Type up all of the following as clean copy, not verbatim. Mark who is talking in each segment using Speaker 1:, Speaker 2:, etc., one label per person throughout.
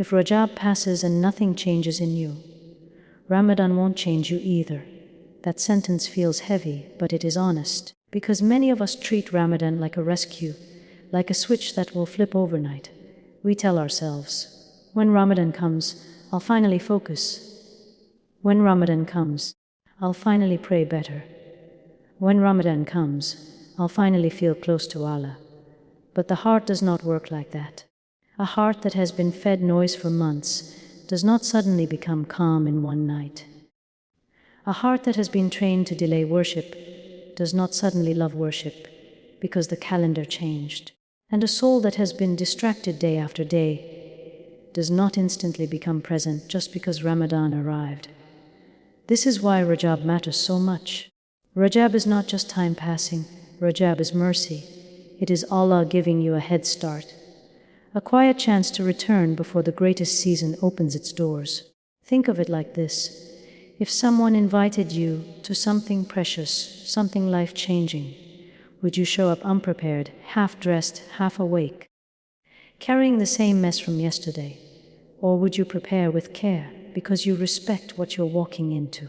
Speaker 1: If Rajab passes and nothing changes in you, Ramadan won't change you either. That sentence feels heavy, but it is honest, because many of us treat Ramadan like a rescue, like a switch that will flip overnight. We tell ourselves, when Ramadan comes, I'll finally focus. When Ramadan comes, I'll finally pray better. When Ramadan comes, I'll finally feel close to Allah. But the heart does not work like that. A heart that has been fed noise for months does not suddenly become calm in one night. A heart that has been trained to delay worship does not suddenly love worship because the calendar changed. And a soul that has been distracted day after day does not instantly become present just because Ramadan arrived. This is why Rajab matters so much. Rajab is not just time passing. Rajab is mercy. It is Allah giving you a head start, a quiet chance to return before the greatest season opens its doors. Think of it like this. If someone invited you to something precious, something life-changing, would you show up unprepared, half-dressed, half-awake, carrying the same mess from yesterday? Or would you prepare with care because you respect what you're walking into?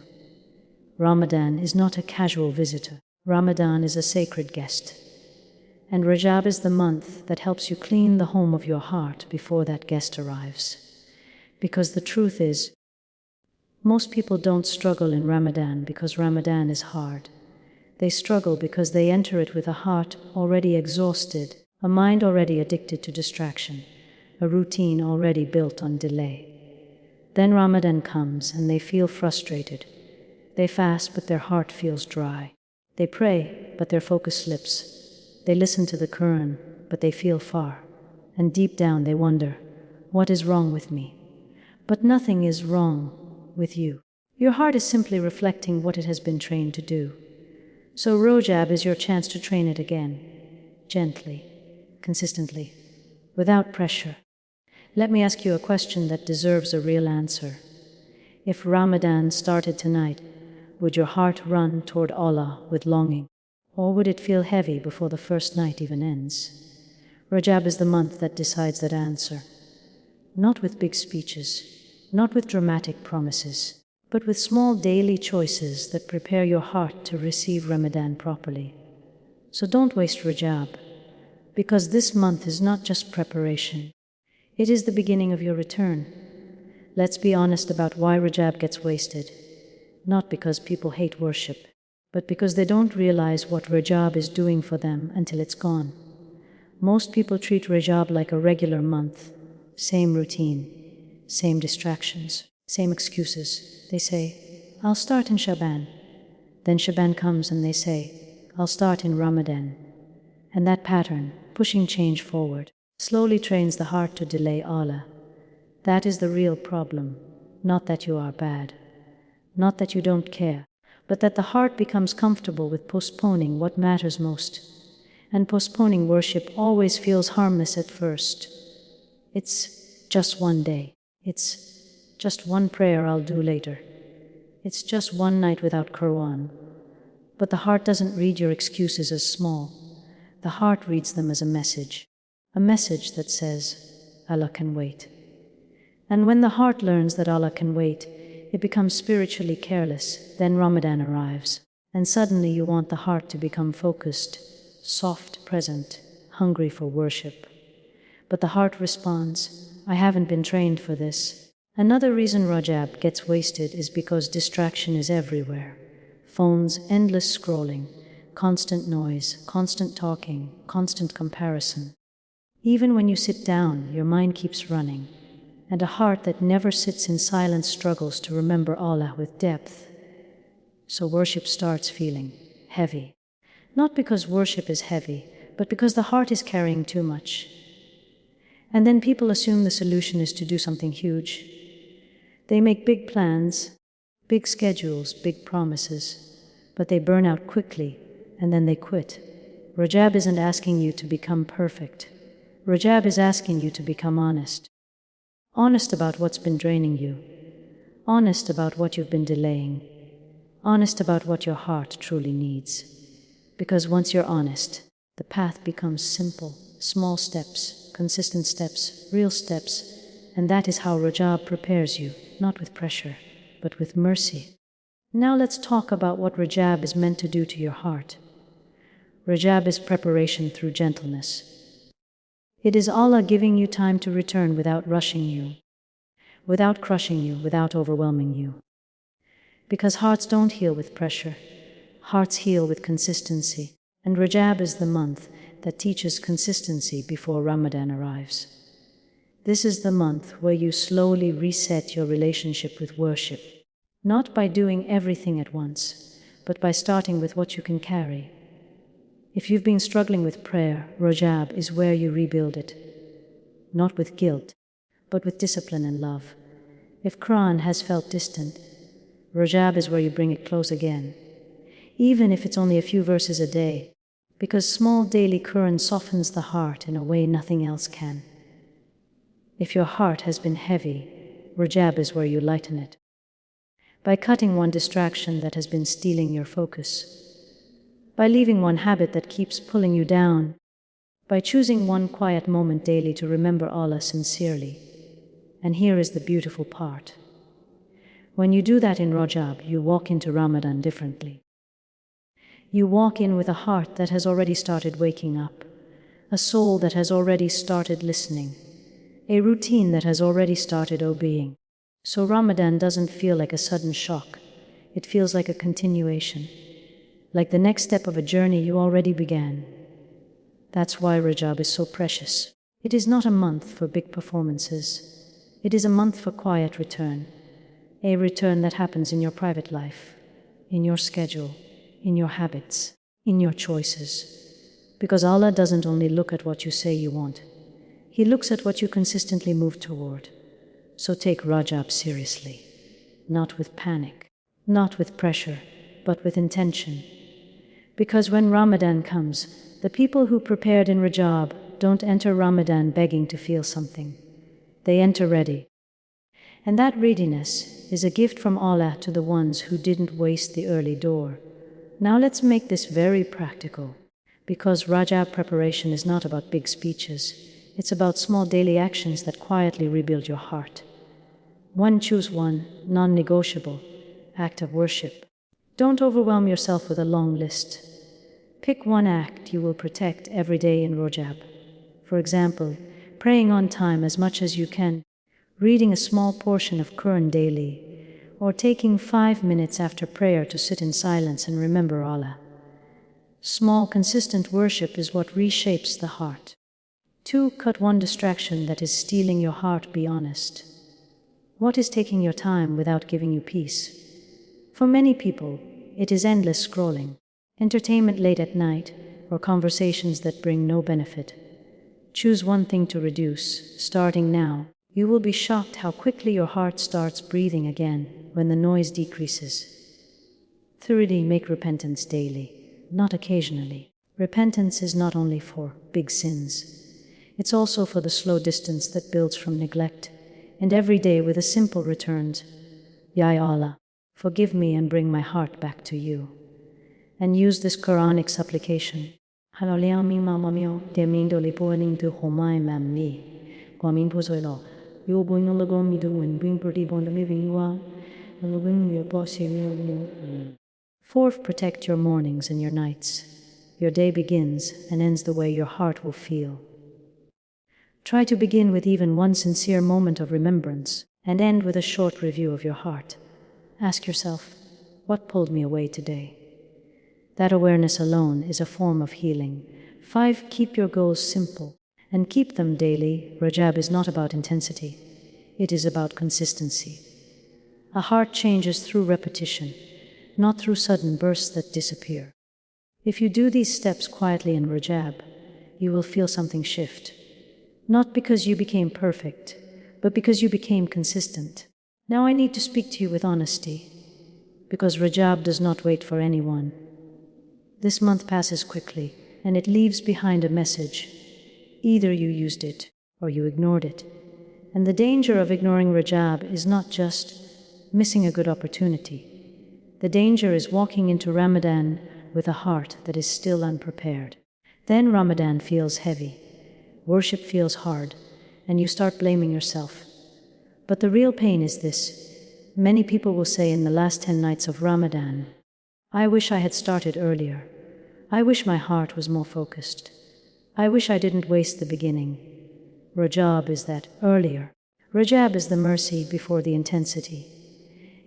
Speaker 1: Ramadan is not a casual visitor. Ramadan is a sacred guest. And Rajab is the month that helps you clean the home of your heart before that guest arrives. Because the truth is, most people don't struggle in Ramadan because Ramadan is hard. They struggle because they enter it with a heart already exhausted, a mind already addicted to distraction, a routine already built on delay. Then Ramadan comes and they feel frustrated. They fast, but their heart feels dry. They pray, but their focus slips. They listen to the Quran, but they feel far. And deep down they wonder, what is wrong with me? But nothing is wrong with you. Your heart is simply reflecting what it has been trained to do. So Rajab is your chance to train it again, gently, consistently, without pressure. Let me ask you a question that deserves a real answer. If Ramadan started tonight, would your heart run toward Allah with longing? Or would it feel heavy before the first night even ends? Rajab is the month that decides that answer. Not with big speeches, not with dramatic promises, but with small daily choices that prepare your heart to receive Ramadan properly. So don't waste Rajab, because this month is not just preparation. It is the beginning of your return. Let's be honest about why Rajab gets wasted. Not because people hate worship, but because they don't realize what Rajab is doing for them until it's gone. Most people treat Rajab like a regular month. Same routine, same distractions, same excuses. They say, I'll start in Shaban. Then Shaban comes and they say, I'll start in Ramadan. And that pattern, pushing change forward, slowly trains the heart to delay Allah. That is the real problem. Not that you are bad. Not that you don't care, but that the heart becomes comfortable with postponing what matters most. And postponing worship always feels harmless at first. It's just one day. It's just one prayer I'll do later. It's just one night without Quran. But the heart doesn't read your excuses as small. The heart reads them as a message that says, Allah can wait. And when the heart learns that Allah can wait, it becomes spiritually careless. Then Ramadan arrives, and suddenly you want the heart to become focused, soft, present, hungry for worship. But the heart responds, I haven't been trained for this. Another reason Rajab gets wasted is because distraction is everywhere. Phones, endless scrolling, constant noise, constant talking, constant comparison. Even when you sit down, your mind keeps running. And a heart that never sits in silence struggles to remember Allah with depth. So worship starts feeling heavy. Not because worship is heavy, but because the heart is carrying too much. And then people assume the solution is to do something huge. They make big plans, big schedules, big promises, but they burn out quickly, and then they quit. Rajab isn't asking you to become perfect. Rajab is asking you to become honest. Honest about what's been draining you. Honest about what you've been delaying. Honest about what your heart truly needs. Because once you're honest, the path becomes simple. Small steps, consistent steps, real steps. And that is how Rajab prepares you, not with pressure, but with mercy. Now let's talk about what Rajab is meant to do to your heart. Rajab is preparation through gentleness. It is Allah giving you time to return without rushing you, without crushing you, without overwhelming you. Because hearts don't heal with pressure. Hearts heal with consistency. And Rajab is the month that teaches consistency before Ramadan arrives. This is the month where you slowly reset your relationship with worship. Not by doing everything at once, but by starting with what you can carry. If you've been struggling with prayer, Rajab is where you rebuild it. Not with guilt, but with discipline and love. If Quran has felt distant, Rajab is where you bring it close again. Even if it's only a few verses a day, because small daily Quran softens the heart in a way nothing else can. If your heart has been heavy, Rajab is where you lighten it. By cutting one distraction that has been stealing your focus. By leaving one habit that keeps pulling you down. By choosing one quiet moment daily to remember Allah sincerely. And here is the beautiful part. When you do that in Rajab, you walk into Ramadan differently. You walk in with a heart that has already started waking up, a soul that has already started listening, a routine that has already started obeying. So Ramadan doesn't feel like a sudden shock. It feels like a continuation, like the next step of a journey you already began. That's why Rajab is so precious. It is not a month for big performances. It is a month for quiet return. A return that happens in your private life, in your schedule, in your habits, in your choices. Because Allah doesn't only look at what you say you want. He looks at what you consistently move toward. So take Rajab seriously. Not with panic, not with pressure, but with intention. Because when Ramadan comes, the people who prepared in Rajab don't enter Ramadan begging to feel something. They enter ready. And that readiness is a gift from Allah to the ones who didn't waste the early door. Now let's make this very practical, because Rajab preparation is not about big speeches. It's about small daily actions that quietly rebuild your heart. Choose one, non-negotiable, act of worship. Don't overwhelm yourself with a long list. Pick one act you will protect every day in Rajab. For example, praying on time as much as you can, reading a small portion of Quran daily, or taking 5 minutes after prayer to sit in silence and remember Allah. Small, consistent worship is what reshapes the heart. 2. Cut one distraction that is stealing your heart. Be honest. What is taking your time without giving you peace? For many people, it is endless scrolling, entertainment late at night, or conversations that bring no benefit. Choose one thing to reduce, starting now. You will be shocked how quickly your heart starts breathing again when the noise decreases. 3. Make repentance daily, not occasionally. Repentance is not only for big sins. It's also for the slow distance that builds from neglect, and every day with a simple returns. Ya Allah, forgive me and bring my heart back to you. And use this Quranic supplication. Fourth, protect your mornings and your nights. Your day begins and ends the way your heart will feel. Try to begin with even one sincere moment of remembrance and end with a short review of your heart. Ask yourself, what pulled me away today? That awareness alone is a form of healing. 5. Keep your goals simple and keep them daily. Rajab is not about intensity. It is about consistency. A heart changes through repetition, not through sudden bursts that disappear. If you do these steps quietly in Rajab, you will feel something shift. Not because you became perfect, but because you became consistent. Now I need to speak to you with honesty, because Rajab does not wait for anyone. This month passes quickly, and it leaves behind a message. Either you used it, or you ignored it. And the danger of ignoring Rajab is not just missing a good opportunity. The danger is walking into Ramadan with a heart that is still unprepared. Then Ramadan feels heavy, worship feels hard, and you start blaming yourself. But the real pain is this. Many people will say in the last 10 nights of Ramadan, I wish I had started earlier. I wish my heart was more focused. I wish I didn't waste the beginning. Rajab is that earlier. Rajab is the mercy before the intensity.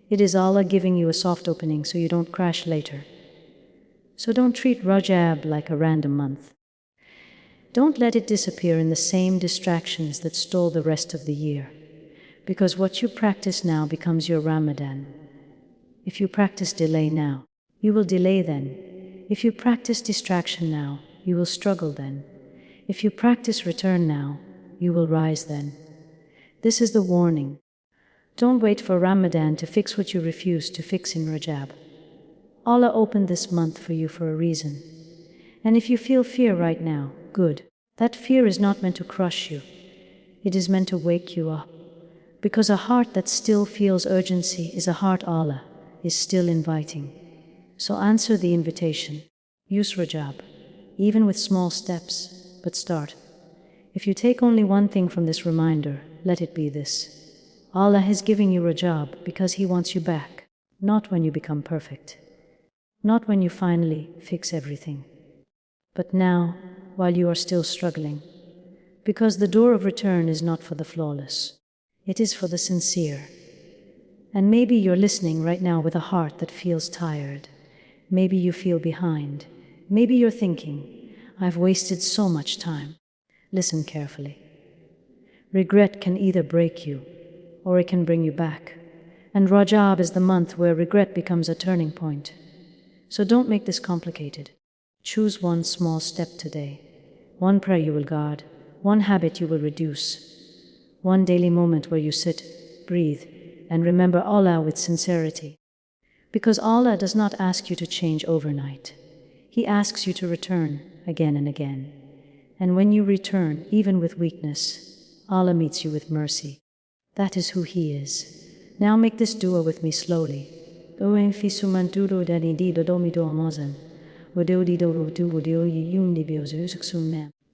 Speaker 1: It is Allah giving you a soft opening so you don't crash later. So don't treat Rajab like a random month. Don't let it disappear in the same distractions that stole the rest of the year. Because what you practice now becomes your Ramadan. If you practice delay now, you will delay then. If you practice distraction now, you will struggle then. If you practice return now, you will rise then. This is the warning. Don't wait for Ramadan to fix what you refuse to fix in Rajab. Allah opened this month for you for a reason. And if you feel fear right now, good. That fear is not meant to crush you. It is meant to wake you up. Because a heart that still feels urgency is a heart Allah is still inviting. So answer the invitation. Use Rajab, even with small steps, but start. If you take only one thing from this reminder, let it be this. Allah is giving you Rajab because He wants you back, not when you become perfect. Not when you finally fix everything. But now, while you are still struggling. Because the door of return is not for the flawless. It is for the sincere. And maybe you're listening right now with a heart that feels tired. Maybe you feel behind. Maybe you're thinking, I've wasted so much time. Listen carefully. Regret can either break you, or it can bring you back. And Rajab is the month where regret becomes a turning point. So don't make this complicated. Choose one small step today. One prayer you will guard. One habit you will reduce. One daily moment where you sit, breathe, and remember Allah with sincerity. Because Allah does not ask you to change overnight. He asks you to return again and again. And when you return, even with weakness, Allah meets you with mercy. That is who He is. Now make this dua with me slowly.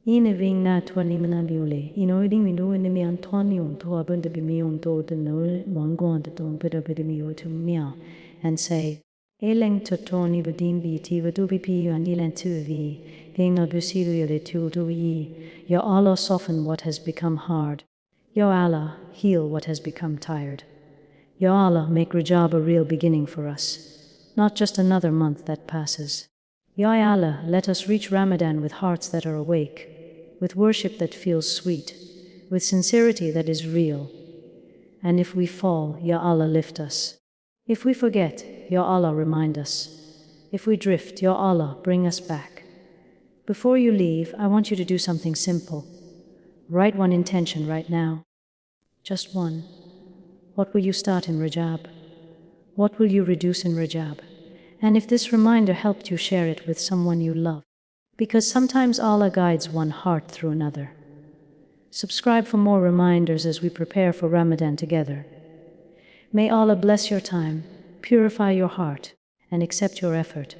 Speaker 1: Ineving na 20 minabule, inoiding window in the me Antonio to abund the bimion to the no one gone to bit of it to meow, and say, Eleng to Tony Badin BT, but do be and Elan to thee, being not busirio to do ye, your Allah soften what has become hard, your Allah heal what has become tired. Your Allah make Rajab a real beginning for us, not just another month that passes. Ya Allah, let us reach Ramadan with hearts that are awake, with worship that feels sweet, with sincerity that is real. And if we fall, Ya Allah, lift us. If we forget, Ya Allah, remind us. If we drift, Ya Allah, bring us back. Before you leave, I want you to do something simple. Write one intention right now. Just one. What will you start in Rajab? What will you reduce in Rajab? And if this reminder helped you, share it with someone you love. Because sometimes Allah guides one heart through another. Subscribe for more reminders as we prepare for Ramadan together. May Allah bless your time, purify your heart, and accept your effort.